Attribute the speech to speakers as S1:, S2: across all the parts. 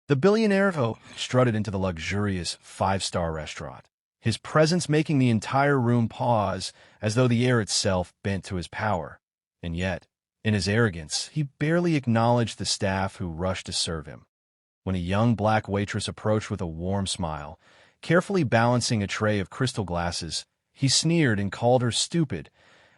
S1: The billionaire strutted into the luxurious five-star restaurant, his presence making the entire room pause as though the air itself bent to his power. And yet, in his arrogance, he barely acknowledged the staff who rushed to serve him. When a young black waitress approached with a warm smile, carefully balancing a tray of crystal glasses, he sneered and called her stupid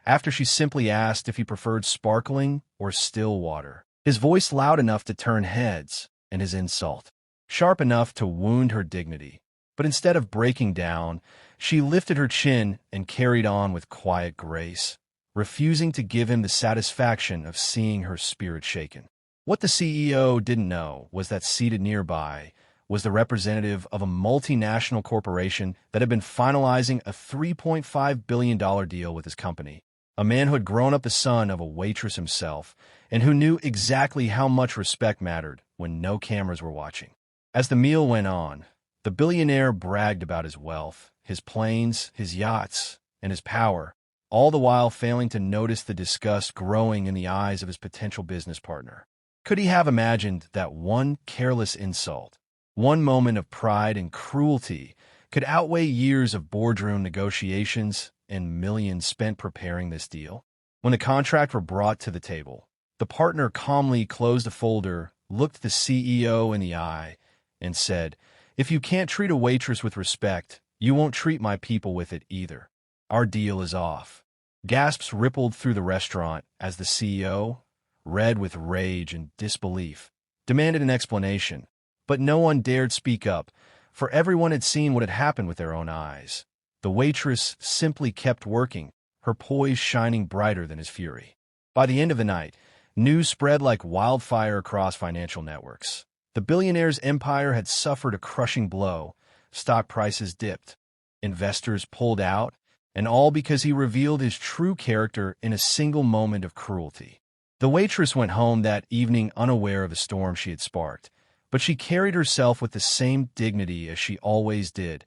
S1: after she simply asked if he preferred sparkling or still water. His voice loud enough to turn heads, and his insult sharp enough to wound her dignity. But instead of breaking down, she lifted her chin and carried on with quiet grace, refusing to give him the satisfaction of seeing her spirit shaken. What the CEO didn't know was that seated nearby was the representative of a multinational corporation that had been finalizing a $3.5 billion deal with his company, a man who had grown up the son of a waitress himself and who knew exactly how much respect mattered when no cameras were watching. As the meal went on, the billionaire bragged about his wealth, his planes, his yachts, and his power, all the while failing to notice the disgust growing in the eyes of his potential business partner. Could he have imagined that one careless insult, one moment of pride and cruelty, could outweigh years of boardroom negotiations and millions spent preparing this deal? When the contract were brought to the table, the partner calmly closed the folder, looked the CEO in the eye, and said, "If you can't treat a waitress with respect, you won't treat my people with it either. Our deal is off." Gasps rippled through the restaurant as the CEO, red with rage and disbelief, demanded an explanation, but no one dared speak up, for everyone had seen what had happened with their own eyes. The waitress simply kept working, her poise shining brighter than his fury. By the end of the night, news spread like wildfire across financial networks. The billionaire's empire had suffered a crushing blow. Stock prices dipped, investors pulled out, and all because he revealed his true character in a single moment of cruelty. The waitress went home that evening unaware of the storm she had sparked, but she carried herself with the same dignity as she always did,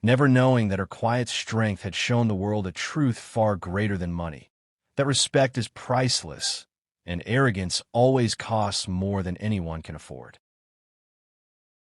S1: never knowing that her quiet strength had shown the world a truth far greater than money, that respect is priceless, and arrogance always costs more than anyone can afford.